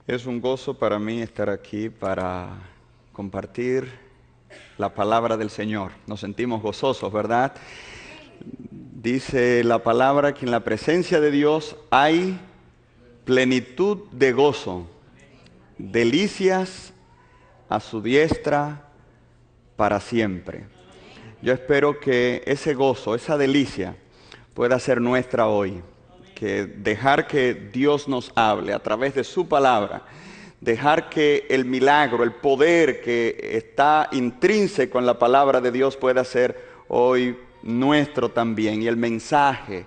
Es un gozo para mí estar aquí para compartir la palabra del Señor. Nos sentimos gozosos, ¿verdad? Dice la palabra que en la presencia de Dios hay plenitud de gozo, delicias a su diestra para siempre. Yo espero que ese gozo, esa delicia, pueda ser nuestra hoy. Que dejar que Dios nos hable a través de su palabra, dejar que el milagro, el poder que está intrínseco en la palabra de Dios pueda ser hoy nuestro también. Y el mensaje,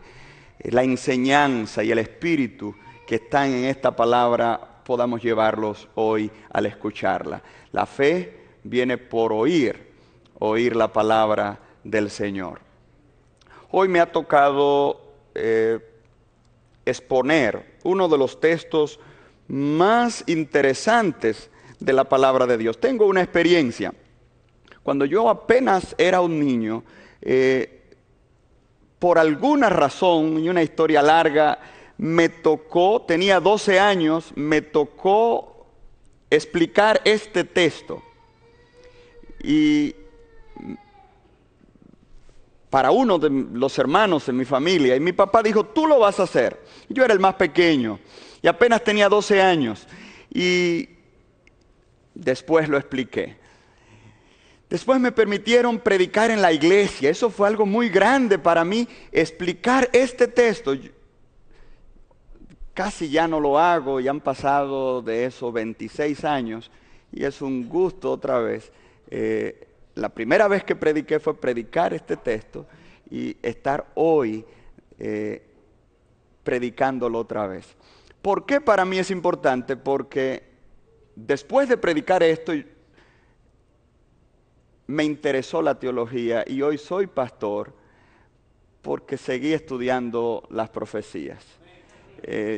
la enseñanza y el espíritu que están en esta palabra podamos llevarlos hoy al escucharla. La fe viene por oír la palabra del Señor. Hoy me ha tocado exponer uno de los textos más interesantes de la palabra de Dios. Tengo una experiencia. Cuando yo apenas era un niño, por alguna razón, y una historia larga, me tocó, tenía 12 años, me tocó explicar este texto. Y para uno de los hermanos de mi familia, y mi papá dijo, tú lo vas a hacer. Yo era el más pequeño, y apenas tenía 12 años, y después lo expliqué. Después me permitieron predicar en la iglesia, eso fue algo muy grande para mí, explicar este texto. Casi ya no lo hago, ya han pasado de eso 26 años, y es un gusto otra vez. La primera vez que prediqué fue predicar este texto y estar hoy predicándolo otra vez. ¿Por qué para mí es importante? Porque después de predicar esto me interesó la teología y hoy soy pastor porque seguí estudiando las profecías.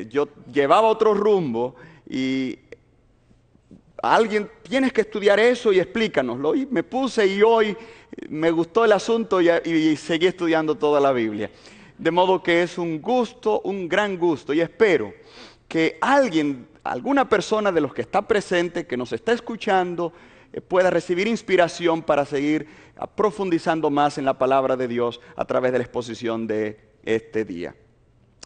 Yo llevaba otro rumbo y alguien, tienes que estudiar eso y explícanoslo. Y me puse y hoy me gustó el asunto y seguí estudiando toda la Biblia. De modo que es un gusto, un gran gusto. Y espero que alguna persona de los que está presente, que nos está escuchando, pueda recibir inspiración para seguir profundizando más en la palabra de Dios a través de la exposición de este día.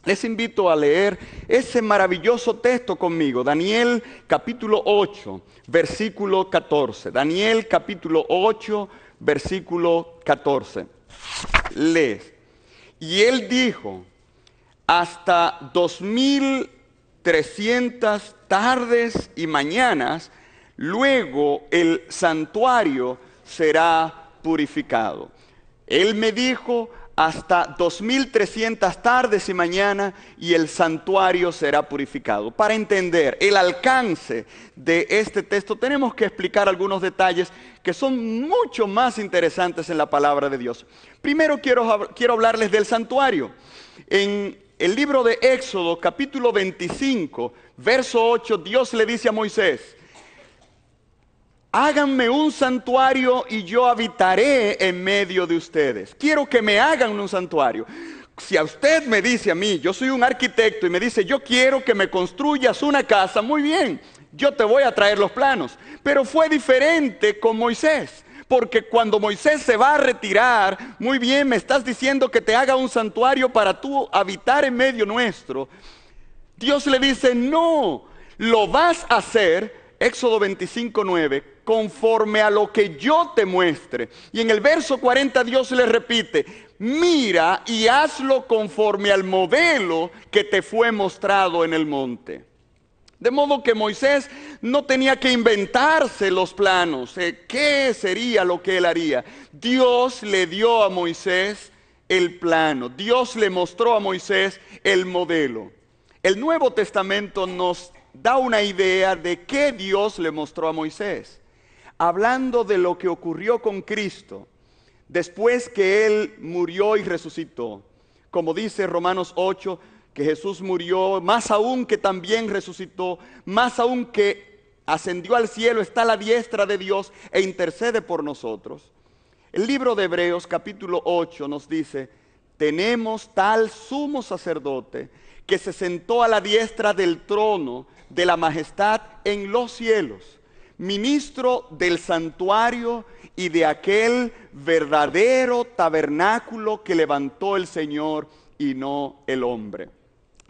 Les invito a leer ese maravilloso texto conmigo, Daniel capítulo 8, versículo 14. Daniel capítulo 8, versículo 14. Lees. Y él dijo, hasta 2300 tardes y mañanas, luego el santuario será purificado. Él me dijo, hasta 2300 tardes y mañana y el santuario será purificado. Para entender el alcance de este texto tenemos que explicar algunos detalles que son mucho más interesantes en la palabra de Dios. Primero quiero hablarles del santuario. En el libro de Éxodo capítulo 25, verso 8, Dios le dice a Moisés, háganme un santuario y yo habitaré en medio de ustedes. Quiero que me hagan un santuario. Si a usted me dice a mí, yo soy un arquitecto y me dice, yo quiero que me construyas una casa, muy bien, yo te voy a traer los planos. Pero fue diferente con Moisés, porque cuando Moisés se va a retirar, muy bien, me estás diciendo que te haga un santuario para tú habitar en medio nuestro. Dios le dice, no, lo vas a hacer, Éxodo 25, 9, conforme a lo que yo te muestre. Y en el verso 40 Dios le repite, mira y hazlo conforme al modelo que te fue mostrado en el monte. De modo que Moisés no tenía que inventarse los planos, qué sería lo que él haría. Dios le dio a Moisés el plano, Dios le mostró a Moisés el modelo. El Nuevo Testamento nos da una idea de qué Dios le mostró a Moisés. Hablando de lo que ocurrió con Cristo, después que Él murió y resucitó. Como dice Romanos 8, que Jesús murió, más aún que también resucitó, más aún que ascendió al cielo, está a la diestra de Dios e intercede por nosotros. El libro de Hebreos capítulo 8 nos dice, tenemos tal sumo sacerdote que se sentó a la diestra del trono de la majestad en los cielos, ministro del santuario y de aquel verdadero tabernáculo que levantó el Señor y no el hombre.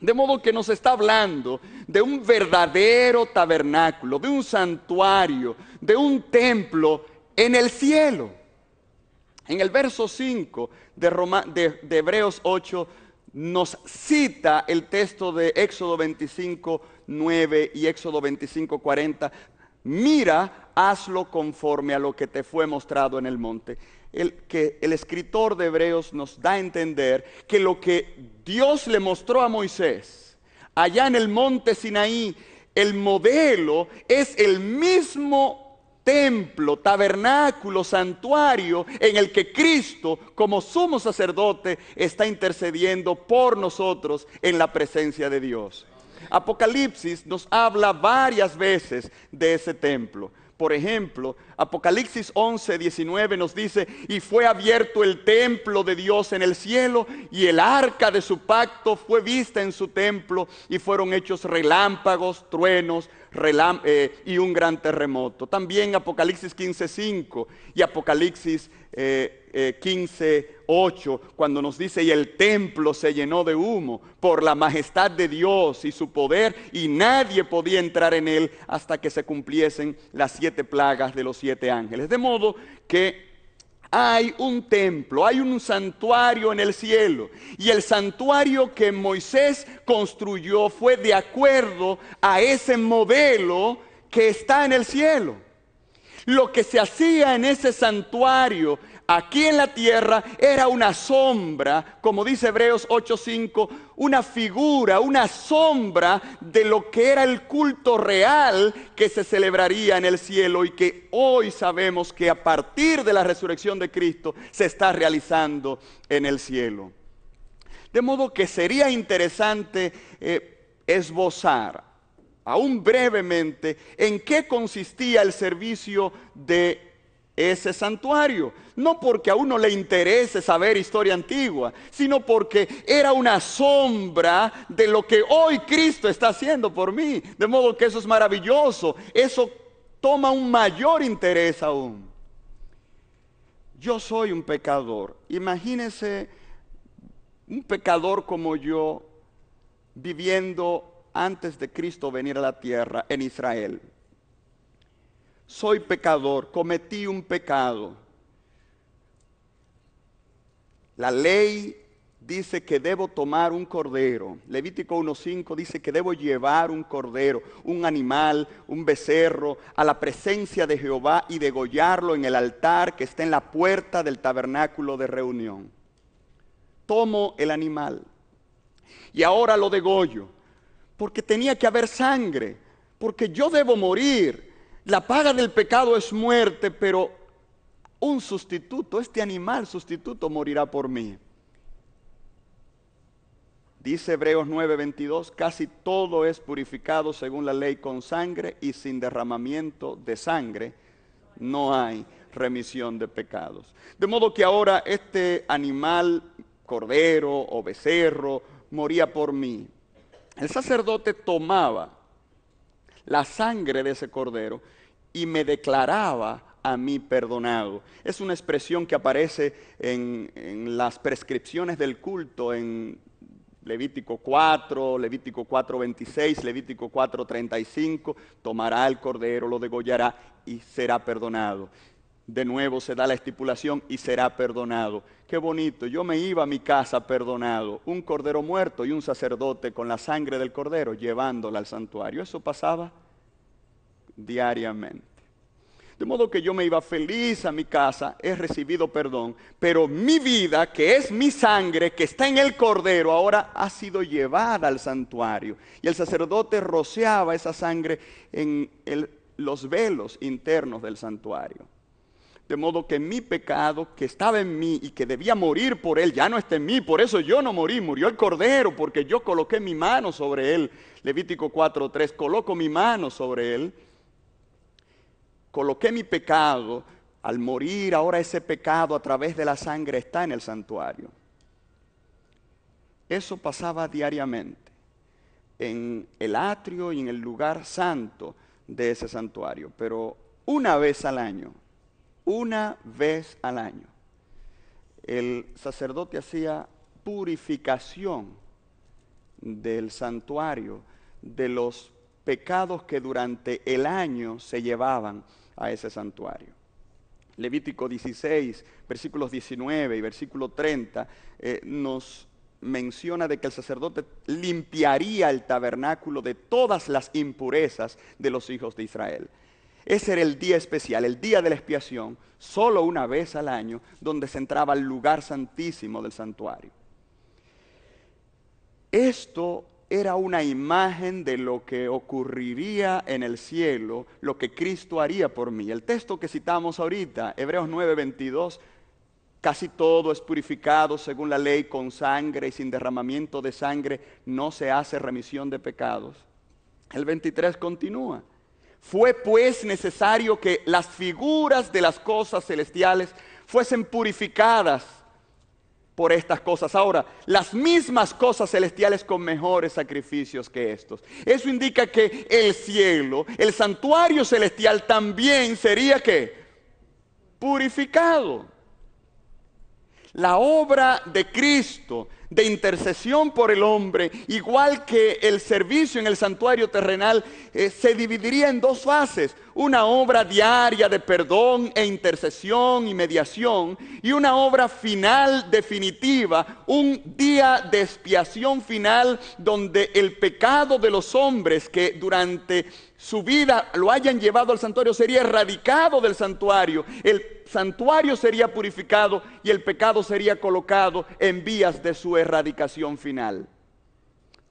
De modo que nos está hablando de un verdadero tabernáculo, de un santuario, de un templo en el cielo. En el verso 5 de Hebreos 8 nos cita el texto de Éxodo 25, 9 y Éxodo 25, 40. Mira, hazlo conforme a lo que te fue mostrado en el monte. El escritor de Hebreos nos da a entender que lo que Dios le mostró a Moisés allá en el monte Sinaí, el modelo es el mismo templo, tabernáculo, santuario en el que Cristo, como sumo sacerdote, está intercediendo por nosotros en la presencia de Dios. Apocalipsis nos habla varias veces de ese templo. Por ejemplo, Apocalipsis 11, 19 nos dice: y fue abierto el templo de Dios en el cielo, y el arca de su pacto fue vista en su templo, y fueron hechos relámpagos, truenos, y un gran terremoto. También Apocalipsis 15, 5 y Apocalipsis 15, 8, cuando nos dice: y el templo se llenó de humo por la majestad de Dios y su poder, y nadie podía entrar en él hasta que se cumpliesen las 7 plagas de los 7 ángeles. De modo que hay un templo, hay un santuario en el cielo, y el santuario que Moisés construyó fue de acuerdo a ese modelo que está en el cielo. Lo que se hacía en ese santuario aquí en la tierra era una sombra, como dice Hebreos 8:5, una figura, una sombra de lo que era el culto real que se celebraría en el cielo, y que hoy sabemos que a partir de la resurrección de Cristo se está realizando en el cielo. De modo que sería interesante esbozar aún brevemente en qué consistía el servicio de ese santuario. No porque a uno le interese saber historia antigua, sino porque era una sombra de lo que hoy Cristo está haciendo por mí. De modo que eso es maravilloso. Eso toma un mayor interés aún. Yo soy un pecador. Imagínese un pecador como yo viviendo antes de Cristo venir a la tierra en Israel. Soy pecador, cometí un pecado. La ley dice que debo tomar un cordero. Levítico 1:5 dice que debo llevar un cordero, un animal, un becerro, a la presencia de Jehová y degollarlo en el altar que está en la puerta del tabernáculo de reunión. Tomo el animal y ahora lo degollo, porque tenía que haber sangre, porque yo debo morir. La paga del pecado es muerte, pero un sustituto, este animal sustituto morirá por mí. Dice Hebreos 9:22, casi todo es purificado según la ley con sangre, y sin derramamiento de sangre no hay remisión de pecados. De modo que ahora este animal, cordero o becerro, moría por mí. El sacerdote tomaba la sangre de ese cordero y me declaraba a mí perdonado. Es una expresión que aparece en las prescripciones del culto en Levítico 4, Levítico 4:26, Levítico 4:35. Tomará el cordero, lo degollará y será perdonado. De nuevo se da la estipulación: y será perdonado. Qué bonito, yo me iba a mi casa perdonado, un cordero muerto y un sacerdote con la sangre del cordero llevándola al santuario. Eso pasaba diariamente. De modo que yo me iba feliz a mi casa, he recibido perdón, pero mi vida, que es mi sangre, que está en el cordero, ahora ha sido llevada al santuario. Y el sacerdote rociaba esa sangre en los velos internos del santuario. De modo que mi pecado, que estaba en mí y que debía morir por él, ya no está en mí. Por eso yo no morí, murió el cordero, porque yo coloqué mi mano sobre él. Levítico 4:3, coloco mi mano sobre él. Coloqué mi pecado. Al morir, ahora ese pecado a través de la sangre está en el santuario. Eso pasaba diariamente. en el atrio y en el lugar santo de ese santuario. Pero una vez al año, el sacerdote hacía purificación del santuario, de los pecados que durante el año se llevaban a ese santuario. Levítico 16, versículos 19 y versículo 30 nos menciona de que el sacerdote limpiaría el tabernáculo de todas las impurezas de los hijos de Israel. Ese era el día especial, el día de la expiación, solo una vez al año, donde se entraba al lugar santísimo del santuario. Esto era una imagen de lo que ocurriría en el cielo, lo que Cristo haría por mí. El texto que citamos ahorita, Hebreos 9:22, casi todo es purificado según la ley con sangre, y sin derramamiento de sangre no se hace remisión de pecados. El 23 continúa. Fue pues necesario que las figuras de las cosas celestiales fuesen purificadas por estas cosas. Ahora, las mismas cosas celestiales con mejores sacrificios que estos. Eso indica que el cielo, el santuario celestial también sería ¿qué? Purificado. La obra de Cristo de intercesión por el hombre, igual que el servicio en el santuario terrenal, se dividiría en dos fases: una obra diaria de perdón e intercesión y mediación, y una obra final definitiva, un día de expiación final, donde el pecado de los hombres que durante su vida lo hayan llevado al santuario sería erradicado del santuario, el santuario sería purificado y el pecado sería colocado en vías de su erradicación final.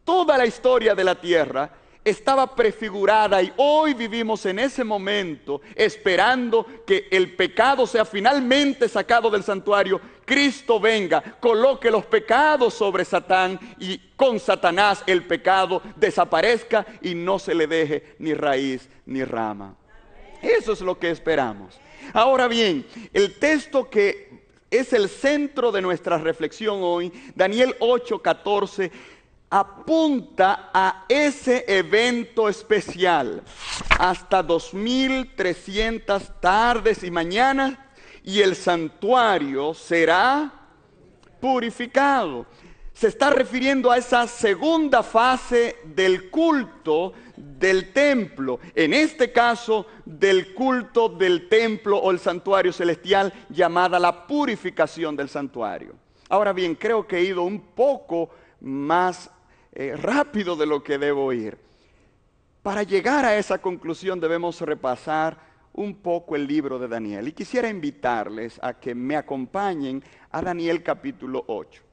Toda la historia de la tierra estaba prefigurada y hoy vivimos en ese momento esperando que el pecado sea finalmente sacado del santuario, Cristo venga, coloque los pecados sobre Satán y con Satanás el pecado desaparezca y no se le deje ni raíz ni rama. Eso es lo que esperamos. Ahora bien, el texto que es el centro de nuestra reflexión hoy, Daniel 8:14, apunta a ese evento especial. Hasta 2300 tardes y mañanas y el santuario será purificado. Se está refiriendo a esa segunda fase del culto del templo, en este caso del culto del templo o el santuario celestial, llamada la purificación del santuario. Ahora bien, creo que he ido un poco más rápido de lo que debo ir. Para llegar a esa conclusión debemos repasar un poco el libro de Daniel, y quisiera invitarles a que me acompañen a Daniel capítulo 8.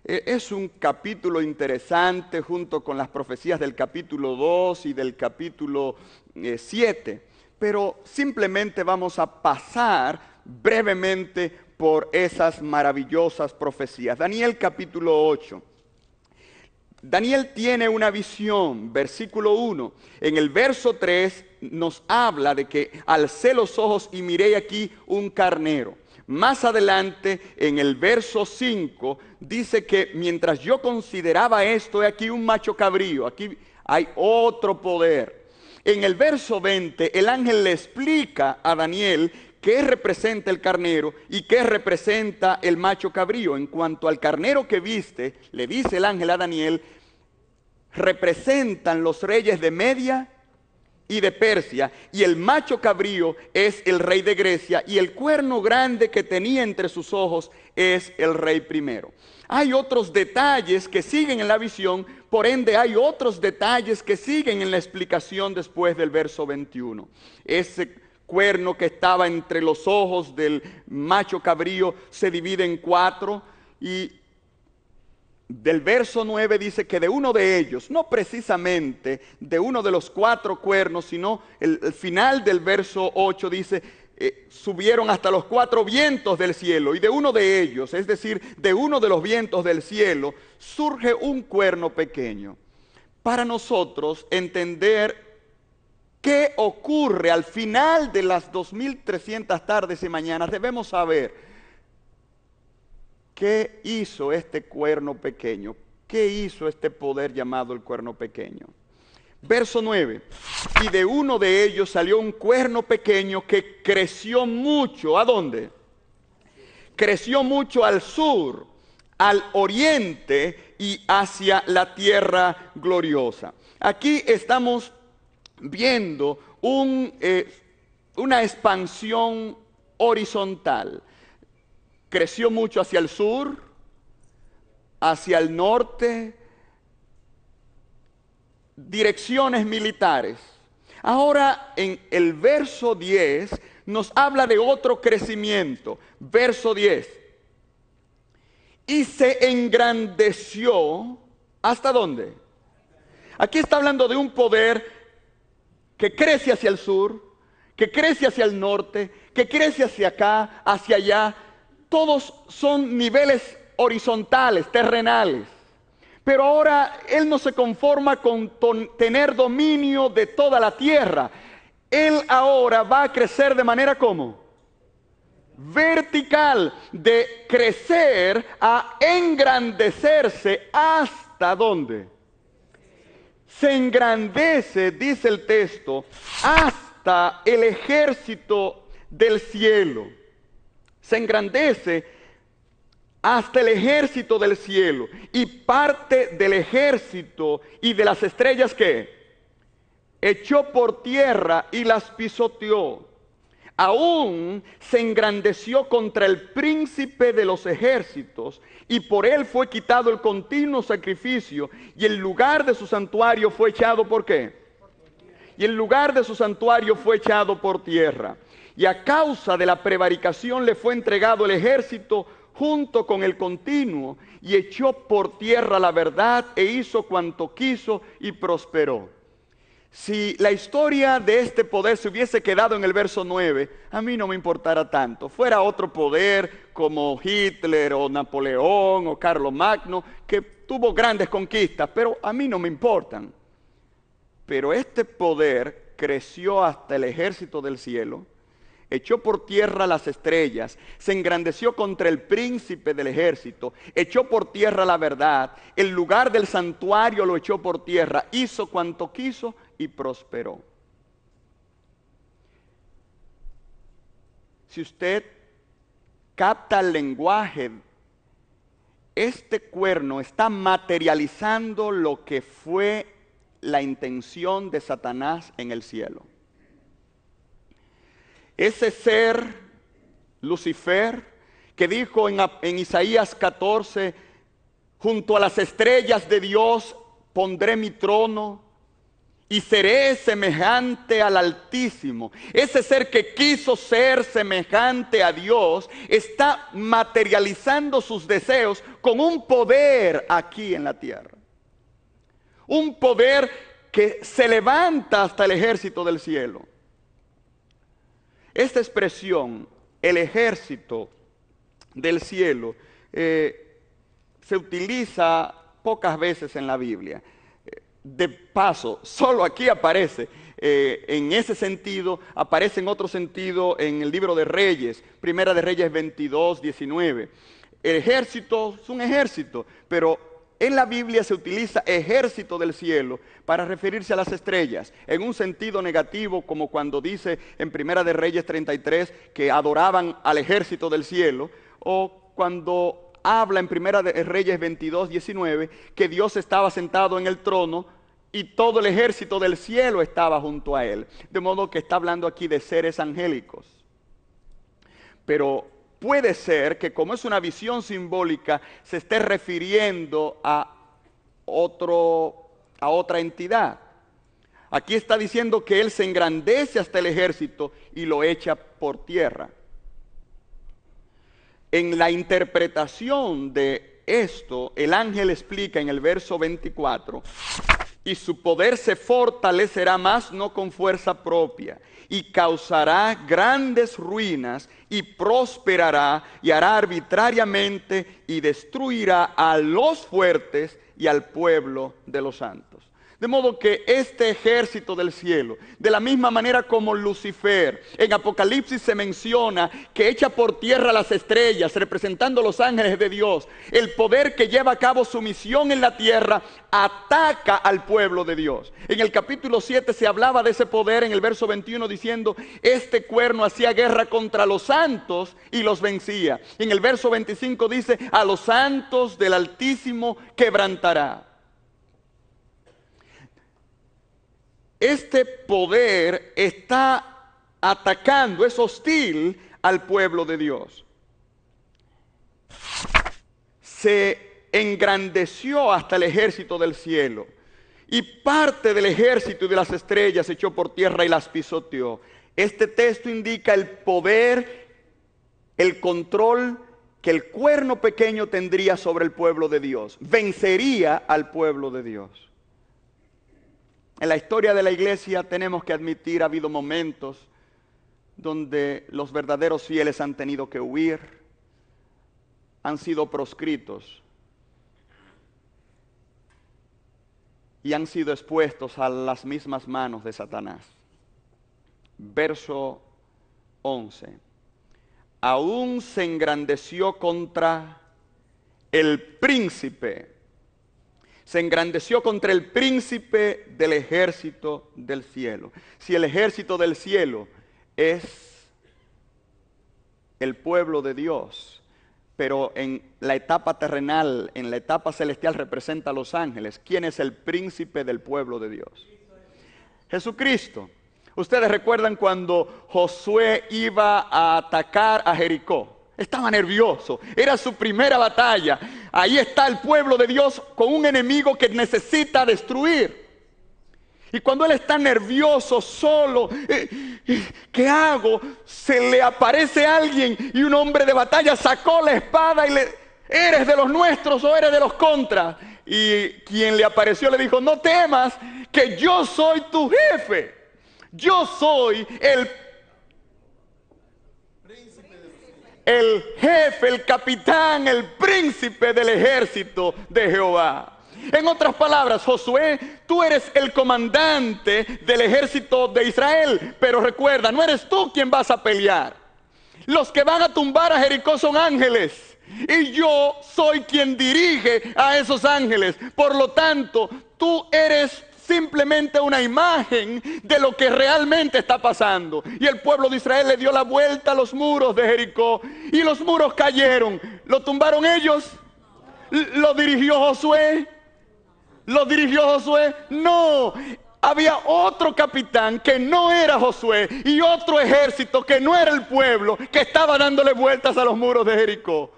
Es un capítulo interesante junto con las profecías del capítulo 2 y del capítulo 7, pero simplemente vamos a pasar brevemente por esas maravillosas profecías. Daniel capítulo 8. Daniel tiene una visión, versículo 1. En el verso 3 nos habla de que alcé los ojos y miré aquí un carnero. Más adelante, en el verso 5, dice que mientras yo consideraba esto, he aquí un macho cabrío, aquí hay otro poder. En el verso 20, el ángel le explica a Daniel qué representa el carnero y qué representa el macho cabrío. En cuanto al carnero que viste, le dice el ángel a Daniel, representan los reyes de Media y de Persia, y el macho cabrío es el rey de Grecia, y el cuerno grande que tenía entre sus ojos es el rey primero. Hay otros detalles que siguen en la visión, por ende hay otros detalles que siguen en la explicación después del verso 21. Ese cuerno que estaba entre los ojos del macho cabrío se divide en 4, y del verso 9 dice que de uno de ellos, no precisamente de uno de los 4 cuernos, sino el final del verso 8 dice, subieron hasta los 4 vientos del cielo, y de uno de ellos, es decir, de uno de los vientos del cielo, surge un cuerno pequeño. Para nosotros entender qué ocurre al final de las 2300 tardes y mañanas, debemos saber ¿qué hizo este cuerno pequeño? ¿Qué hizo este poder llamado el cuerno pequeño? Verso 9. Y de uno de ellos salió un cuerno pequeño que creció mucho. ¿A dónde? Creció mucho al sur, al oriente y hacia la tierra gloriosa. Aquí estamos viendo una expansión horizontal. Creció mucho hacia el sur, hacia el norte, direcciones militares. Ahora en el verso 10 nos habla de otro crecimiento. Verso 10. Y se engrandeció, ¿hasta dónde? Aquí está hablando de un poder que crece hacia el sur, que crece hacia el norte, que crece hacia acá, hacia allá. Todos son niveles horizontales, terrenales. Pero ahora Él no se conforma con tener dominio de toda la tierra. Él ahora va a crecer de manera ¿cómo? Vertical, de crecer a engrandecerse hasta ¿dónde? Se engrandece, dice el texto, hasta el ejército del cielo. Se engrandece hasta el ejército del cielo, y parte del ejército y de las estrellas que echó por tierra y las pisoteó. Aún se engrandeció contra el príncipe de los ejércitos, y por él fue quitado el continuo sacrificio, y el lugar de su santuario fue echado ¿por qué? Y el lugar de su santuario fue echado por tierra. Y a causa de la prevaricación le fue entregado el ejército junto con el continuo, y echó por tierra la verdad e hizo cuanto quiso y prosperó. Si la historia de este poder se hubiese quedado en el verso 9, a mí no me importara tanto. Fuera otro poder como Hitler o Napoleón o Carlomagno, que tuvo grandes conquistas, pero a mí no me importan. Pero este poder creció hasta el ejército del cielo, echó por tierra las estrellas, se engrandeció contra el príncipe del ejército, echó por tierra la verdad, el lugar del santuario lo echó por tierra, hizo cuanto quiso y prosperó. Si usted capta el lenguaje, este cuerno está materializando lo que fue la intención de Satanás en el cielo. Ese ser, Lucifer, que dijo en Isaías 14, junto a las estrellas de Dios pondré mi trono y seré semejante al Altísimo. Ese ser que quiso ser semejante a Dios está materializando sus deseos con un poder aquí en la tierra. Un poder que se levanta hasta el ejército del cielo. Esta expresión, el ejército del cielo, se utiliza pocas veces en la Biblia. De paso, solo aquí aparece en ese sentido, aparece en otro sentido en el libro de Reyes, Primera de Reyes 22, 19. El ejército es un ejército, pero en la Biblia se utiliza ejército del cielo para referirse a las estrellas, en un sentido negativo, como cuando dice en Primera de Reyes 33 que adoraban al ejército del cielo, o cuando habla en Primera de Reyes 22, 19 que Dios estaba sentado en el trono y todo el ejército del cielo estaba junto a él. De modo que está hablando aquí de seres angélicos. Pero puede ser que, como es una visión simbólica, se esté refiriendo a otra entidad. Aquí está diciendo que él se engrandece hasta el ejército y lo echa por tierra. En la interpretación de esto, el ángel explica en el verso 24, y su poder se fortalecerá más, no con fuerza propia, y causará grandes ruinas, y prosperará, y hará arbitrariamente, y destruirá a los fuertes y al pueblo de los santos. De modo que este ejército del cielo, de la misma manera como Lucifer, en Apocalipsis se menciona que echa por tierra las estrellas, representando los ángeles de Dios, el poder que lleva a cabo su misión en la tierra, ataca al pueblo de Dios. En el capítulo 7 se hablaba de ese poder en el verso 21 diciendo, este cuerno hacía guerra contra los santos y los vencía. En el verso 25 dice, a los santos del Altísimo quebrantará. Este poder está atacando, es hostil al pueblo de Dios. Se engrandeció hasta el ejército del cielo, y parte del ejército y de las estrellas echó por tierra y las pisoteó. Este texto indica el poder, el control que el cuerno pequeño tendría sobre el pueblo de Dios. Vencería al pueblo de Dios. En la historia de la iglesia tenemos que admitir, ha habido momentos donde los verdaderos fieles han tenido que huir, han sido proscritos y han sido expuestos a las mismas manos de Satanás. Verso 11. Aún se engrandeció contra el príncipe. Se engrandeció contra el príncipe del ejército del cielo. Si el ejército del cielo es el pueblo de Dios, pero en la etapa terrenal, en la etapa celestial representa a los ángeles, ¿quién es el príncipe del pueblo de Dios? Jesucristo. Ustedes recuerdan cuando Josué iba a atacar a Jericó. Estaba nervioso, era su primera batalla. Ahí está el pueblo de Dios con un enemigo que necesita destruir. Y cuando él está nervioso, solo, ¿qué hago? Se le aparece alguien y un hombre de batalla sacó la espada y le, ¿eres de los nuestros o eres de los contras? Y quien le apareció le dijo, no temas, que yo soy tu jefe. Yo soy el jefe, el capitán, el príncipe del ejército de Jehová. En otras palabras, Josué, tú eres el comandante del ejército de Israel, pero recuerda, no eres tú quien vas a pelear. Los que van a tumbar a Jericó son ángeles, y yo soy quien dirige a esos ángeles. Por lo tanto, tú eres simplemente una imagen de lo que realmente está pasando. Y el pueblo de Israel le dio la vuelta a los muros de Jericó y los muros cayeron. ¿Lo tumbaron ellos? ¿Lo dirigió Josué? ¿Lo dirigió Josué? No. Había otro capitán que no era Josué y otro ejército que no era el pueblo que estaba dándole vueltas a los muros de Jericó.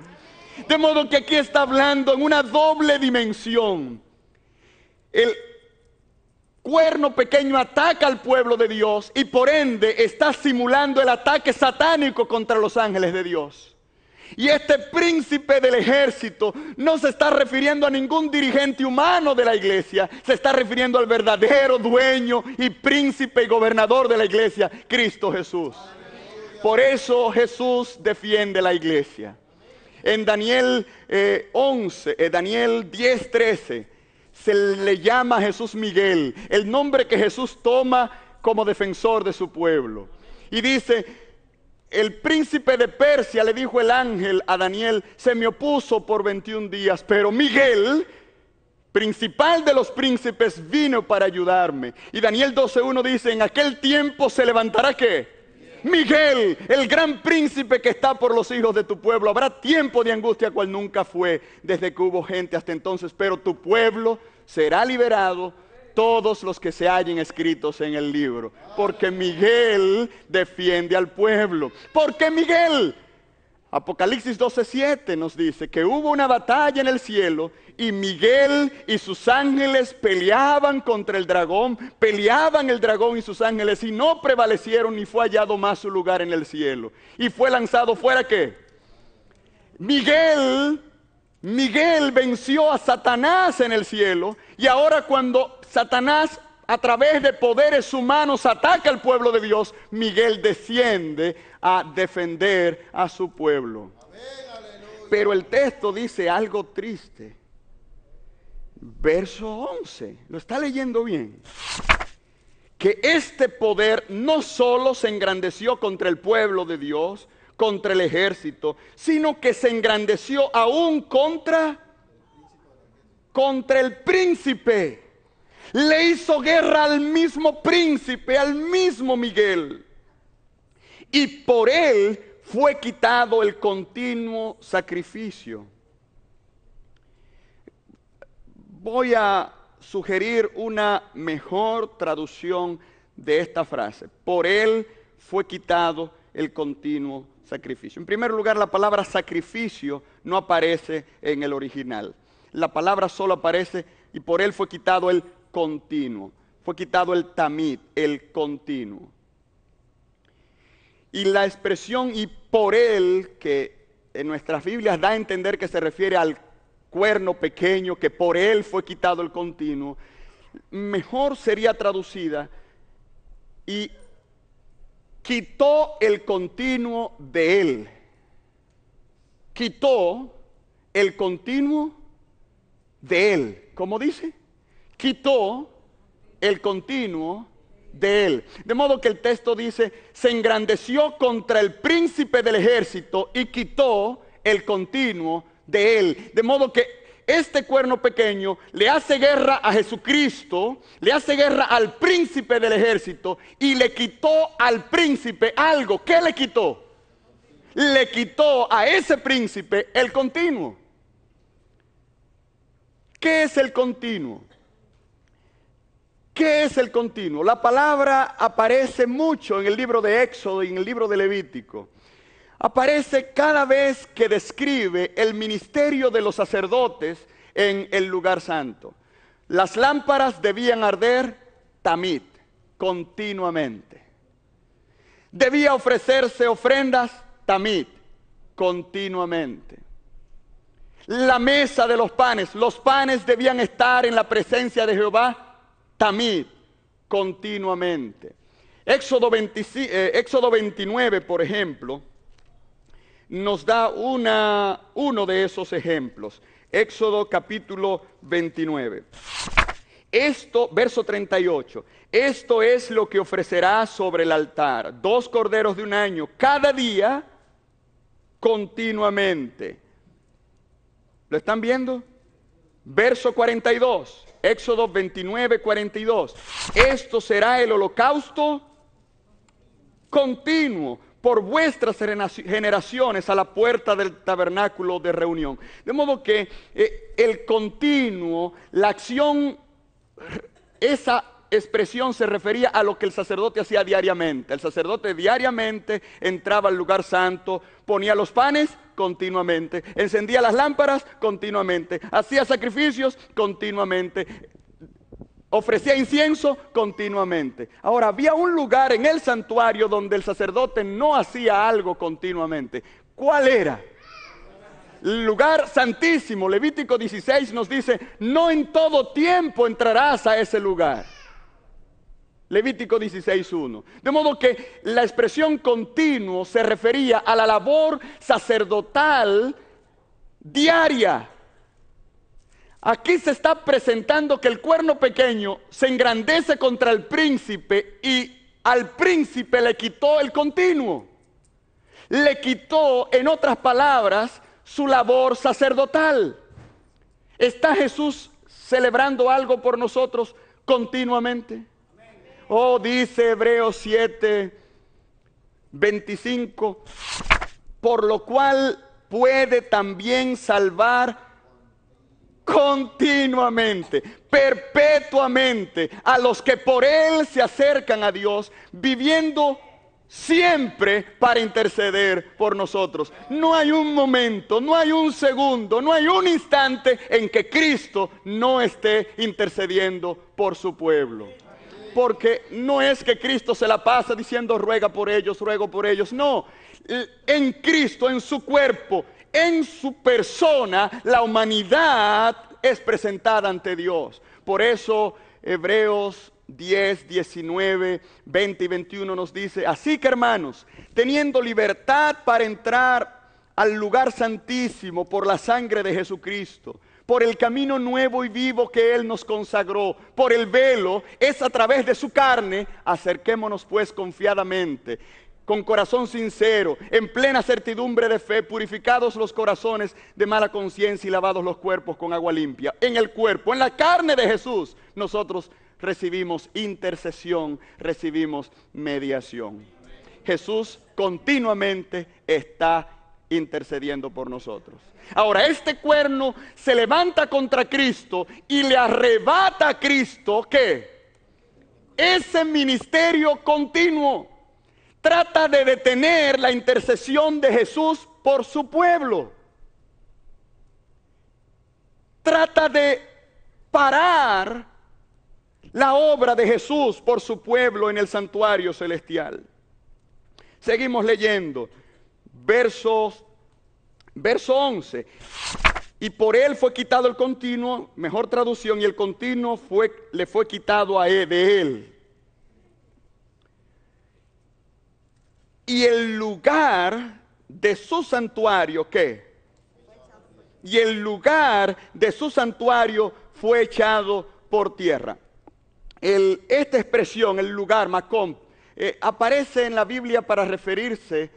De modo que aquí está hablando en una doble dimensión. El cuerno pequeño ataca al pueblo de Dios y por ende está simulando el ataque satánico contra los ángeles de Dios. Y este príncipe del ejército no se está refiriendo a ningún dirigente humano de la iglesia, se está refiriendo al verdadero dueño y príncipe y gobernador de la iglesia, Cristo Jesús. Por eso Jesús defiende la iglesia. En Daniel 10:13 se le llama a Jesús Miguel, el nombre que Jesús toma como defensor de su pueblo. Y dice, el príncipe de Persia, le dijo el ángel a Daniel, se me opuso por 21 días, pero Miguel, principal de los príncipes, vino para ayudarme. Y Daniel 12:1 dice, en aquel tiempo se levantará ¿qué? Miguel, el gran príncipe que está por los hijos de tu pueblo. Habrá tiempo de angustia cual nunca fue desde que hubo gente hasta entonces, pero tu pueblo será liberado, todos los que se hallen escritos en el libro. Porque Miguel defiende al pueblo. ¿Por qué Miguel? Apocalipsis 12:7 nos dice que hubo una batalla en el cielo y Miguel y sus ángeles peleaban contra el dragón, peleaban el dragón y sus ángeles y no prevalecieron ni fue hallado más su lugar en el cielo. Y fue lanzado fuera ¿qué? Miguel venció a Satanás en el cielo y ahora cuando Satanás a través de poderes humanos ataca al pueblo de Dios, Miguel desciende a defender a su pueblo. Pero el texto dice algo triste. Verso 11, ¿lo está leyendo bien? Que este poder no solo se engrandeció contra el pueblo de Dios, contra el ejército, sino que se engrandeció aún contra el príncipe. Le hizo guerra al mismo príncipe, al mismo Miguel. Y por él fue quitado el continuo sacrificio. Voy a sugerir una mejor traducción de esta frase. Por él fue quitado el continuo sacrificio. En primer lugar, la palabra sacrificio no aparece en el original. La palabra solo aparece y por él fue quitado el continuo. Fue quitado el tamid, el continuo. Y la expresión y por él, que en nuestras Biblias da a entender que se refiere al cuerno pequeño, que por él fue quitado el continuo, mejor sería traducida y quitó el continuo de él. Quitó el continuo de él. ¿Cómo dice? Quitó el continuo de él. De modo que el texto dice, se engrandeció contra el príncipe del ejército y quitó el continuo de él. De modo que este cuerno pequeño le hace guerra a Jesucristo, le hace guerra al príncipe del ejército y le quitó al príncipe algo. ¿Qué le quitó? Le quitó a ese príncipe el continuo. ¿Qué es el continuo? ¿Qué es el continuo? La palabra aparece mucho en el libro de Éxodo y en el libro de Levítico. Aparece cada vez que describe el ministerio de los sacerdotes en el lugar santo. Las lámparas debían arder tamid, continuamente. Debía ofrecerse ofrendas tamid, continuamente. La mesa de los panes debían estar en la presencia de Jehová tamid, continuamente. Éxodo 29, por ejemplo, nos da uno de esos ejemplos. Éxodo capítulo 29. Esto, verso 38. Esto es lo que ofrecerás sobre el altar: 2 corderos de un año, cada día, continuamente. ¿Lo están viendo? Verso 42. Éxodo 29, 42. Esto será el holocausto continuo por vuestras generaciones a la puerta del tabernáculo de reunión. De modo que el continuo, la acción, esa expresión se refería a lo que el sacerdote hacía diariamente. El sacerdote diariamente entraba al lugar santo, ponía los panes continuamente, encendía las lámparas continuamente, hacía sacrificios continuamente, ofrecía incienso continuamente. Ahora, había un lugar en el santuario donde el sacerdote no hacía algo continuamente. ¿Cuál era? El lugar santísimo. Levítico 16 nos dice, no en todo tiempo entrarás a ese lugar. Levítico 16:1. De modo que la expresión continuo se refería a la labor sacerdotal diaria. Aquí se está presentando que el cuerno pequeño se engrandece contra el príncipe y al príncipe le quitó el continuo. Le quitó, en otras palabras, su labor sacerdotal. ¿Está Jesús celebrando algo por nosotros continuamente? Oh, dice Hebreos 7, 25, por lo cual puede también salvar continuamente, perpetuamente, a los que por él se acercan a Dios, viviendo siempre para interceder por nosotros. No hay un momento, no hay un segundo, no hay un instante en que Cristo no esté intercediendo por su pueblo. Porque no es que Cristo se la pasa diciendo ruega por ellos, ruego por ellos. No, en Cristo, en su cuerpo, en su persona, la humanidad es presentada ante Dios. Por eso Hebreos 10, 19, 20 y 21 nos dice, así que hermanos, teniendo libertad para entrar al lugar santísimo por la sangre de Jesucristo, por el camino nuevo y vivo que Él nos consagró, por el velo, es a través de su carne. Acerquémonos pues confiadamente, con corazón sincero, en plena certidumbre de fe, purificados los corazones de mala conciencia y lavados los cuerpos con agua limpia. En el cuerpo, en la carne de Jesús, nosotros recibimos intercesión, recibimos mediación. Jesús continuamente está intercediendo por nosotros. Ahora, este cuerno se levanta contra Cristo y le arrebata a Cristo, ¿qué? Ese ministerio continuo. Trata de detener la intercesión de Jesús por su pueblo. Trata de parar la obra de Jesús por su pueblo en el santuario celestial. Seguimos leyendo. Verso 11. Y por él fue quitado el continuo, mejor traducción, y el continuo le fue quitado a él, de él. Y el lugar de su santuario, ¿qué? Y el lugar de su santuario fue echado por tierra. Esta expresión, el lugar, Macom, aparece en la Biblia para referirse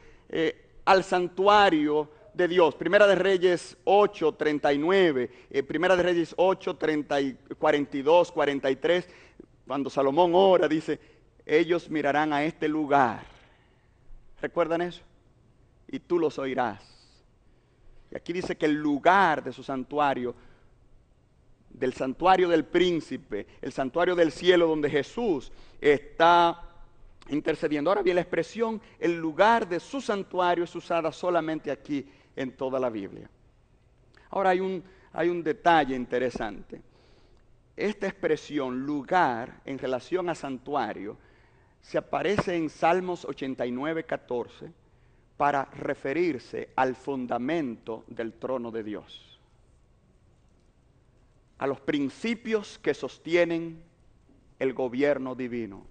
al santuario de Dios. Primera de Reyes 8, 39, Primera de Reyes 8, 42, 43, cuando Salomón ora, dice, ellos mirarán a este lugar. ¿Recuerdan eso? Y tú los oirás. Y aquí dice que el lugar de su santuario, del santuario del príncipe, el santuario del cielo donde Jesús está intercediendo. Ahora bien, la expresión, el lugar de su santuario, es usada solamente aquí en toda la Biblia. Ahora hay un detalle interesante. Esta expresión, lugar, en relación a santuario, se aparece en Salmos 89, 14, para referirse al fundamento del trono de Dios, a los principios que sostienen el gobierno divino.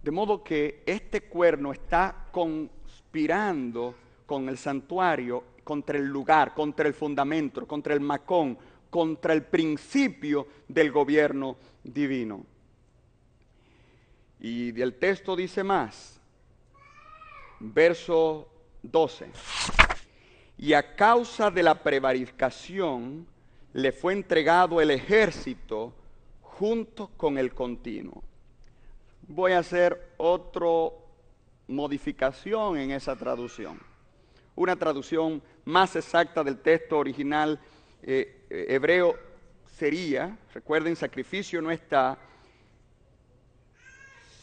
De modo que este cuerno está conspirando con el santuario contra el lugar, contra el fundamento, contra el macón, contra el principio del gobierno divino. Y el texto dice más, verso 12. Y a causa de la prevaricación le fue entregado el ejército junto con el continuo. Voy a hacer otra modificación en esa traducción. Una traducción más exacta del texto original hebreo sería, recuerden, sacrificio no está,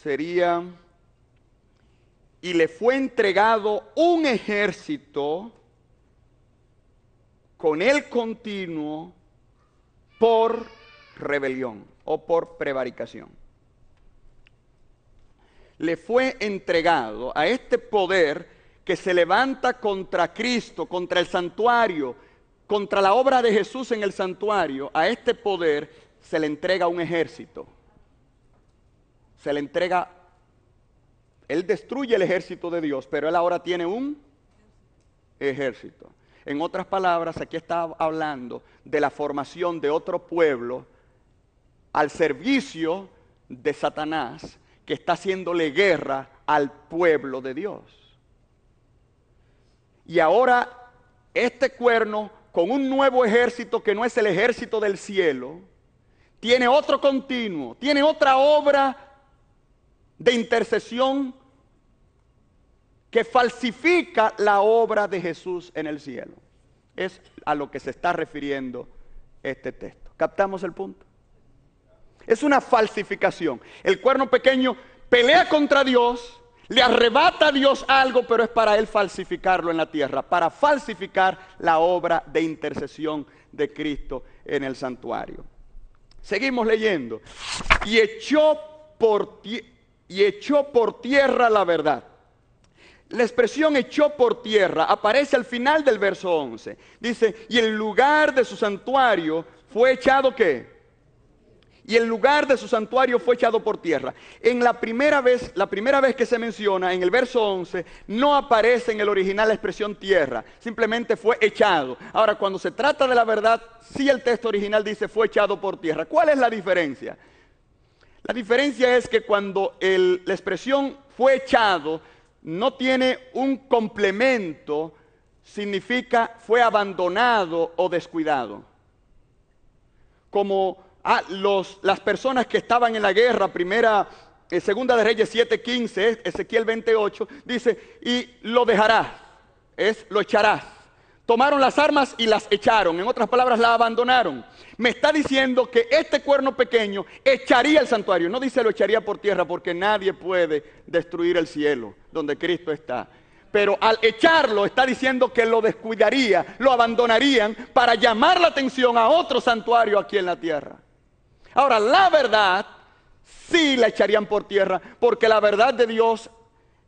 sería, y le fue entregado un ejército con el continuo por rebelión o por prevaricación. Le fue entregado a este poder que se levanta contra Cristo, contra el santuario, contra la obra de Jesús en el santuario. A este poder se le entrega un ejército. Se le entrega, él destruye el ejército de Dios, pero él ahora tiene un ejército. En otras palabras, aquí está hablando de la formación de otro pueblo al servicio de Satanás, que está haciéndole guerra al pueblo de Dios. Y ahora este cuerno, con un nuevo ejército que no es el ejército del cielo, tiene otro continuo, tiene otra obra de intercesión que falsifica la obra de Jesús en el cielo. Es a lo que se está refiriendo este texto. ¿Captamos el punto? Es una falsificación. El cuerno pequeño pelea contra Dios, le arrebata a Dios algo, pero es para él falsificarlo en la tierra, para falsificar la obra de intercesión de Cristo en el santuario. Seguimos leyendo. Y echó por tierra la verdad. La expresión echó por tierra aparece al final del verso 11. Dice, y el lugar de su santuario fue echado ¿qué? y el lugar de su santuario fue echado por tierra. En la primera vez que se menciona, en el verso 11, no aparece en el original la expresión tierra, simplemente fue echado. Ahora, cuando se trata de la verdad, sí el texto original dice fue echado por tierra. ¿Cuál es la diferencia? La diferencia es que cuando la expresión fue echado no tiene un complemento, significa fue abandonado o descuidado. Como las personas que estaban en la guerra, segunda de Reyes 7:15, Ezequiel 28, dice, y lo dejarás, lo echarás. Tomaron las armas y las echaron, en otras palabras, la abandonaron. Me está diciendo que este cuerno pequeño echaría el santuario. No dice lo echaría por tierra, porque nadie puede destruir el cielo donde Cristo está. Pero al echarlo está diciendo que lo descuidaría, lo abandonarían para llamar la atención a otro santuario aquí en la tierra. Ahora, la verdad sí la echarían por tierra, porque la verdad de Dios,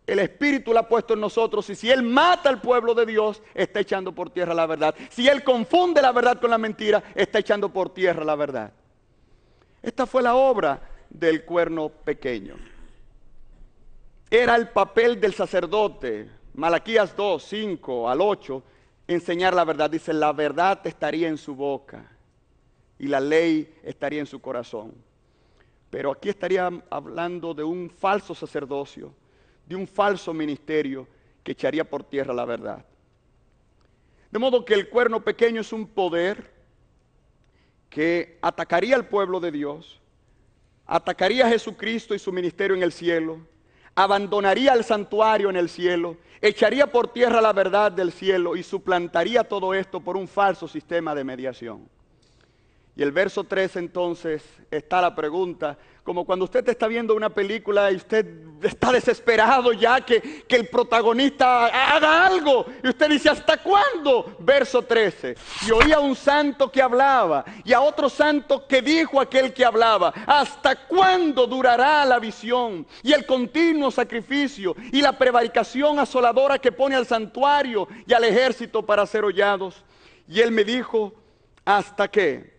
el Espíritu la ha puesto en nosotros, y si Él mata al pueblo de Dios, está echando por tierra la verdad. Si Él confunde la verdad con la mentira, está echando por tierra la verdad. Esta fue la obra del cuerno pequeño. Era el papel del sacerdote. Malaquías 2, 5 al 8, enseñar la verdad. Dice, la verdad estaría en su boca y la ley estaría en su corazón. Pero aquí estaría hablando de un falso sacerdocio, de un falso ministerio que echaría por tierra la verdad. De modo que el cuerno pequeño es un poder que atacaría al pueblo de Dios, atacaría a Jesucristo y su ministerio en el cielo, abandonaría el santuario en el cielo, echaría por tierra la verdad del cielo y suplantaría todo esto por un falso sistema de mediación. Y el verso 3 entonces está la pregunta, como cuando usted está viendo una película y usted está desesperado ya que el protagonista haga algo. Y usted dice, ¿hasta cuándo? Verso 13. Y oía a un santo que hablaba y a otro santo que dijo aquel que hablaba, ¿hasta cuándo durará la visión y el continuo sacrificio y la prevaricación asoladora que pone al santuario y al ejército para ser hollados? Y él me dijo, ¿hasta qué?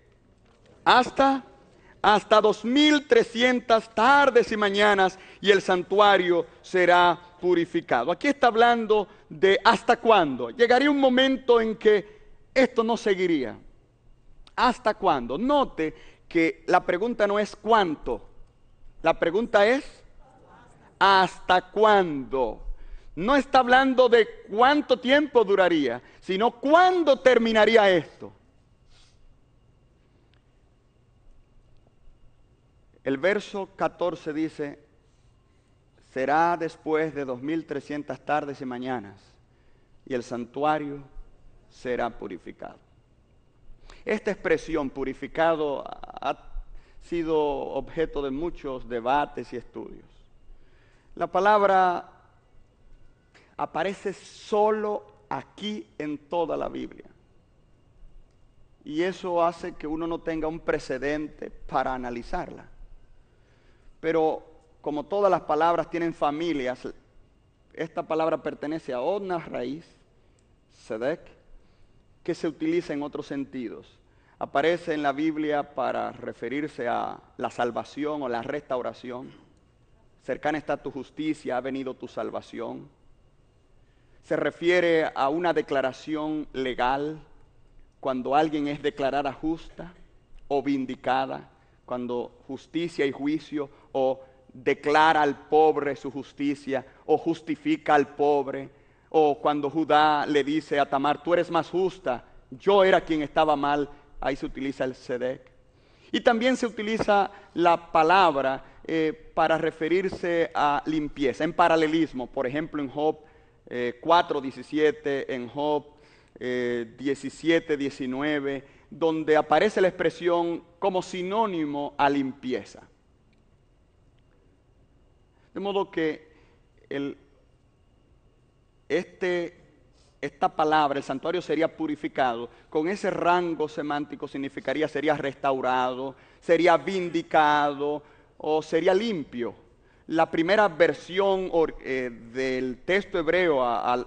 Hasta 2300 tardes y mañanas y el santuario será purificado. Aquí está hablando de hasta cuándo. Llegaría un momento en que esto no seguiría. ¿Hasta cuándo? Note que la pregunta no es cuánto. La pregunta es ¿hasta cuándo? No está hablando de cuánto tiempo duraría, sino cuándo terminaría esto. El verso 14 dice, será después de 2300 tardes y mañanas y el santuario será purificado. Esta expresión purificado ha sido objeto de muchos debates y estudios. La palabra aparece solo aquí en toda la Biblia. Y eso hace que uno no tenga un precedente para analizarla. Pero como todas las palabras tienen familias, esta palabra pertenece a una raíz, Sedek, que se utiliza en otros sentidos. Aparece en la Biblia para referirse a la salvación o la restauración. Cercana está tu justicia, ha venido tu salvación. Se refiere a una declaración legal, cuando alguien es declarada justa o vindicada, cuando justicia y juicio o declara al pobre su justicia o justifica al pobre, o cuando Judá le dice a Tamar, tú eres más justa, yo era quien estaba mal, ahí se utiliza el Sedek. Y también se utiliza la palabra para referirse a limpieza, en paralelismo, por ejemplo en Job 4:17, en Job 17:19, donde aparece la expresión como sinónimo a limpieza. De modo que esta palabra, el santuario sería purificado, con ese rango semántico significaría sería restaurado, sería vindicado o sería limpio. La primera versión del texto hebreo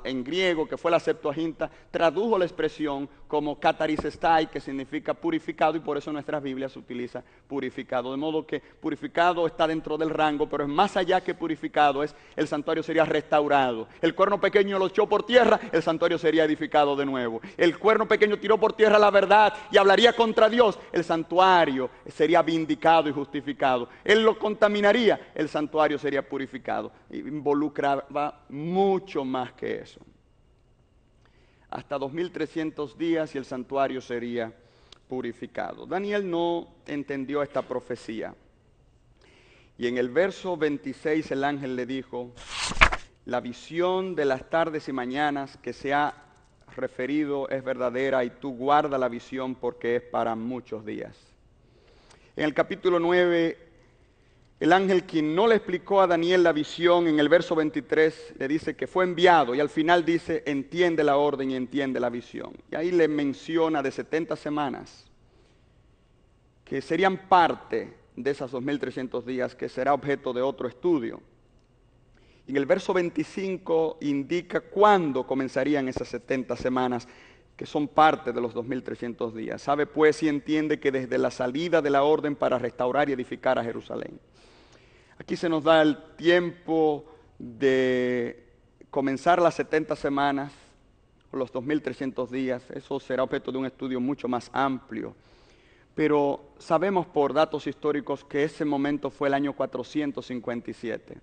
en griego, que fue la Septuaginta, tradujo la expresión como katarisestai, que significa purificado, y por eso en nuestras Biblias se utiliza purificado. De modo que purificado está dentro del rango, pero es más allá que purificado, el santuario sería restaurado. El cuerno pequeño lo echó por tierra, el santuario sería edificado de nuevo. El cuerno pequeño tiró por tierra la verdad y hablaría contra Dios, el santuario sería vindicado y justificado. Él lo contaminaría, el santuario sería purificado. Involucraba mucho más que eso. Hasta 2300 días y el santuario sería purificado. Daniel no entendió esta profecía. Y en el verso 26 el ángel le dijo: la visión de las tardes y mañanas que se ha referido es verdadera, y tú guarda la visión porque es para muchos días. En el capítulo 9, el ángel, quien no le explicó a Daniel la visión, en el verso 23 le dice que fue enviado, y al final dice: entiende la orden y entiende la visión. Y ahí le menciona de 70 semanas que serían parte de esas 2300 días, que será objeto de otro estudio. En el verso 25 indica cuándo comenzarían esas 70 semanas, que son parte de los 2300 días. Sabe pues y entiende que desde la salida de la orden para restaurar y edificar a Jerusalén. Aquí se nos da el tiempo de comenzar las 70 semanas, o los 2300 días. Eso será objeto de un estudio mucho más amplio. Pero sabemos por datos históricos que ese momento fue el año 457.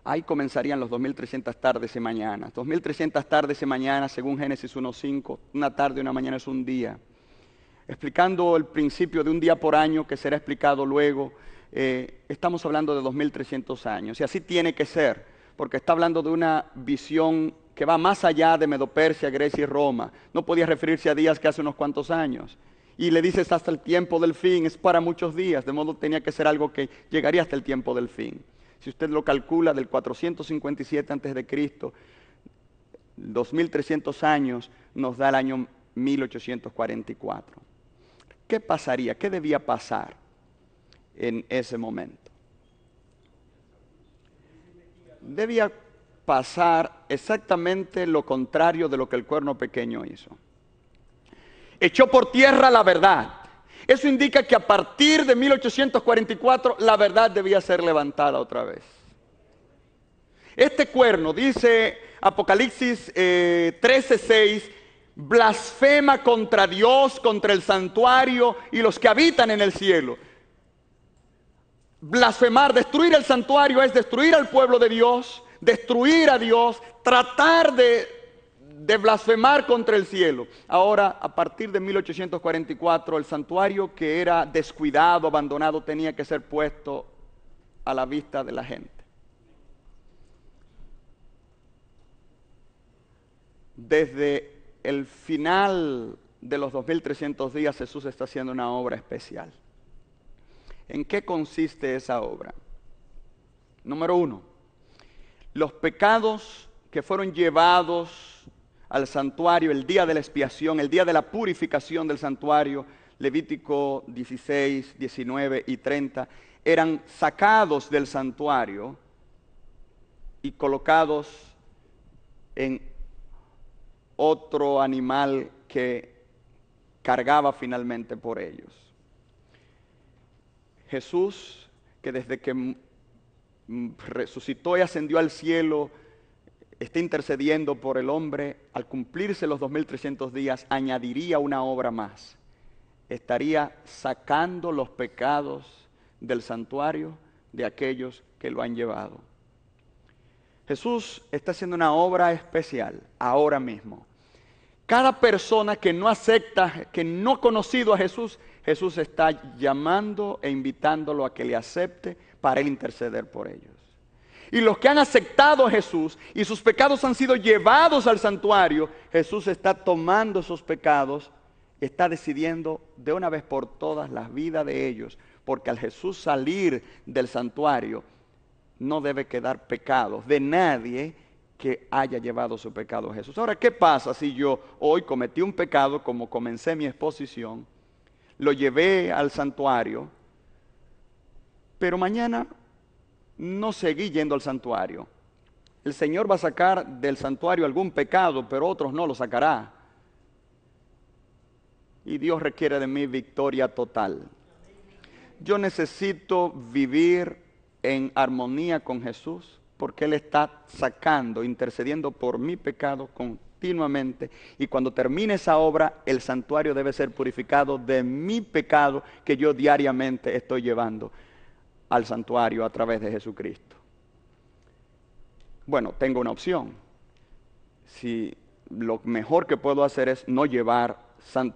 Ahí comenzarían los 2300 tardes y mañanas. 2300 tardes y mañanas, según Génesis 1:5, una tarde y una mañana es un día. Explicando el principio de un día por año, que será explicado luego, estamos hablando de 2300 años. Y así tiene que ser, porque está hablando de una visión que va más allá de Medo-Persia, Grecia y Roma. No podía referirse a días que hace unos cuantos años. Y le dices hasta el tiempo del fin, es para muchos días, de modo tenía que ser algo que llegaría hasta el tiempo del fin. Si usted lo calcula, del 457 a.C., 2300 años nos da el año 1844. ¿Qué pasaría? ¿Qué debía pasar en ese momento? Debía pasar exactamente lo contrario de lo que el cuerno pequeño hizo. Echó por tierra la verdad. Eso indica que a partir de 1844 la verdad debía ser levantada otra vez. Este cuerno, dice Apocalipsis 13:6, blasfema contra Dios, contra el santuario y los que habitan en el cielo. Blasfemar, destruir el santuario es destruir al pueblo de Dios, destruir a Dios, tratar de blasfemar contra el cielo. Ahora, a partir de 1844, el santuario que era descuidado, abandonado, tenía que ser puesto a la vista de la gente. Desde el final de los 2300 días, Jesús está haciendo una obra especial. ¿En qué consiste esa obra? Número 1, los pecados que fueron llevados al santuario el día de la expiación, el día de la purificación del santuario, Levítico 16, 19 y 30, eran sacados del santuario y colocados en otro animal que cargaba finalmente por ellos. Jesús, que desde que resucitó y ascendió al cielo, está intercediendo por el hombre, al cumplirse los 2300 días, añadiría una obra más. Estaría sacando los pecados del santuario de aquellos que lo han llevado. Jesús está haciendo una obra especial ahora mismo. Cada persona que no acepta, que no ha conocido a Jesús, Jesús está llamando e invitándolo a que le acepte para él interceder por ellos. Y los que han aceptado a Jesús y sus pecados han sido llevados al santuario, Jesús está tomando esos pecados, está decidiendo de una vez por todas la vida de ellos, porque al Jesús salir del santuario no debe quedar pecados de nadie que haya llevado su pecado a Jesús. Ahora, ¿qué pasa si yo hoy cometí un pecado, como comencé mi exposición, lo llevé al santuario, pero mañana no seguí yendo al santuario? El Señor va a sacar del santuario algún pecado, pero otros no lo sacará. y Dios requiere de mí victoria total. Yo necesito vivir en armonía con Jesús, porque Él está sacando, intercediendo por mi pecado continuamente, y cuando termine esa obra, el santuario debe ser purificado de mi pecado que yo diariamente estoy llevando al santuario a través de Jesucristo. Bueno, tengo una opción. Si lo mejor que puedo hacer es no llevar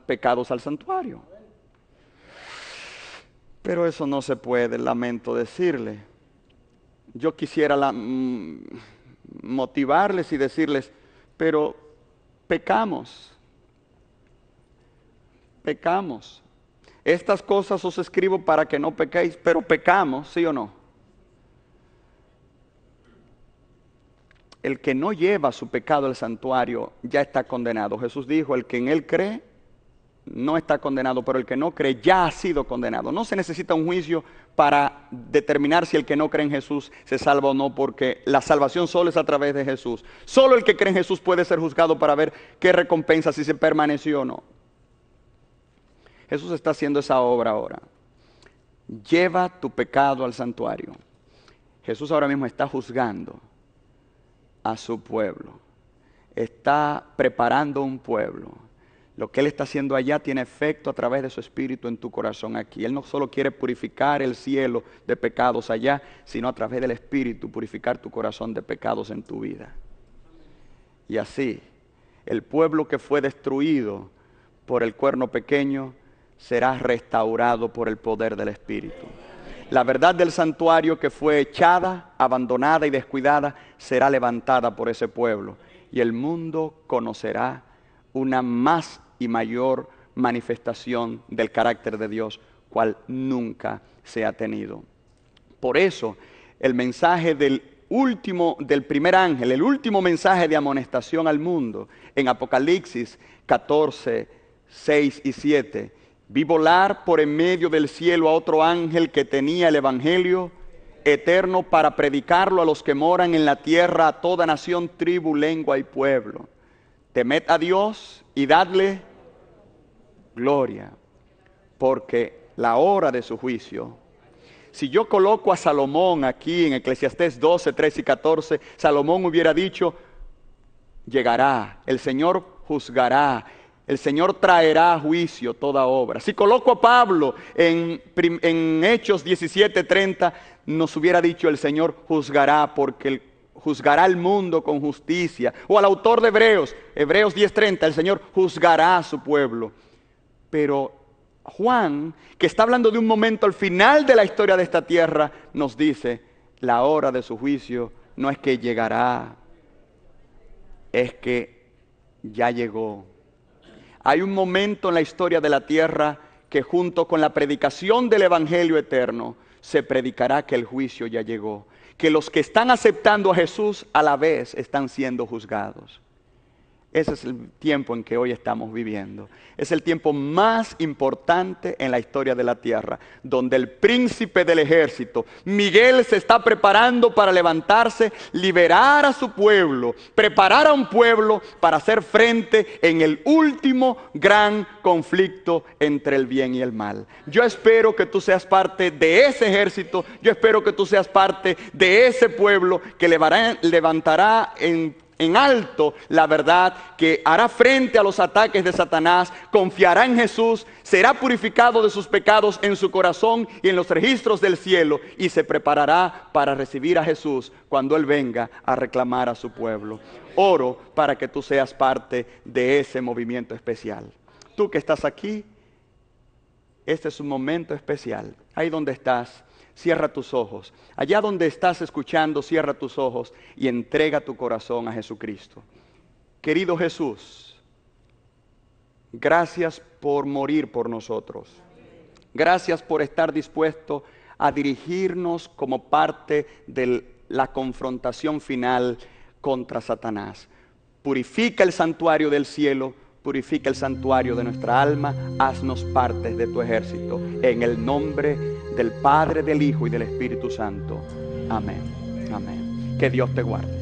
pecados al santuario. Pero eso no se puede, lamento decirle. Yo quisiera motivarles y decirles, pero pecamos. Pecamos. Estas cosas os escribo para que no pequéis, pero pecamos, ¿sí o no? El que no lleva su pecado al santuario ya está condenado. Jesús dijo, el que en Él cree no está condenado, pero el que no cree ya ha sido condenado. No se necesita un juicio para determinar si el que no cree en Jesús se salva o no, porque la salvación solo es a través de Jesús. Solo el que cree en Jesús puede ser juzgado para ver qué recompensa, si se permaneció o no. Jesús está haciendo esa obra ahora. Lleva tu pecado al santuario. Jesús ahora mismo está juzgando a su pueblo. Está preparando un pueblo. Lo que Él está haciendo allá tiene efecto a través de su Espíritu en tu corazón aquí. Él no solo quiere purificar el cielo de pecados allá, sino a través del Espíritu purificar tu corazón de pecados en tu vida. Y así, el pueblo que fue destruido por el cuerno pequeño será restaurado por el poder del Espíritu. La verdad del santuario que fue echada, abandonada y descuidada será levantada por ese pueblo. Y el mundo conocerá una más y mayor manifestación del carácter de Dios, cual nunca se ha tenido. Por eso, el mensaje del primer ángel, el último mensaje de amonestación al mundo, en Apocalipsis 14, 6 y 7, vi volar por en medio del cielo a otro ángel que tenía el evangelio eterno para predicarlo a los que moran en la tierra, a toda nación, tribu, lengua y pueblo. Temed a Dios y dadle gloria, porque la hora de su juicio. Si yo coloco a Salomón aquí en Eclesiastés 12, 13 y 14, Salomón hubiera dicho, llegará, el Señor juzgará, el Señor traerá a juicio toda obra. Si coloco a Pablo en Hechos 17, 30, nos hubiera dicho, el Señor juzgará, porque juzgará al mundo con justicia. O al autor de Hebreos 10:30, el Señor juzgará a su pueblo. Pero Juan, que está hablando de un momento al final de la historia de esta tierra, nos dice, la hora de su juicio no es que llegará, es que ya llegó. Hay un momento en la historia de la tierra que junto con la predicación del Evangelio eterno, se predicará que el juicio ya llegó. Que los que están aceptando a Jesús a la vez están siendo juzgados. Ese es el tiempo en que hoy estamos viviendo. Es el tiempo más importante en la historia de la tierra, donde el príncipe del ejército, Miguel, se está preparando para levantarse, liberar a su pueblo, preparar a un pueblo para hacer frente en el último gran conflicto entre el bien y el mal. Yo espero que tú seas parte de ese ejército, yo espero que tú seas parte de ese pueblo que levantará en alto la verdad, que hará frente a los ataques de Satanás, confiará en Jesús, será purificado de sus pecados en su corazón y en los registros del cielo, y se preparará para recibir a Jesús cuando Él venga a reclamar a su pueblo. Oro para que tú seas parte de ese movimiento especial. Tú que estás aquí, este es un momento especial. Ahí donde estás, cierra tus ojos. Allá donde estás escuchando, cierra tus ojos y entrega tu corazón a Jesucristo. Querido Jesús, gracias por morir por nosotros. Gracias por estar dispuesto a dirigirnos como parte de la confrontación final contra Satanás. Purifica el santuario del cielo, purifica el santuario de nuestra alma, haznos partes de tu ejército. En el nombre del Padre, del Hijo y del Espíritu Santo. Amén. Amén. Que Dios te guarde.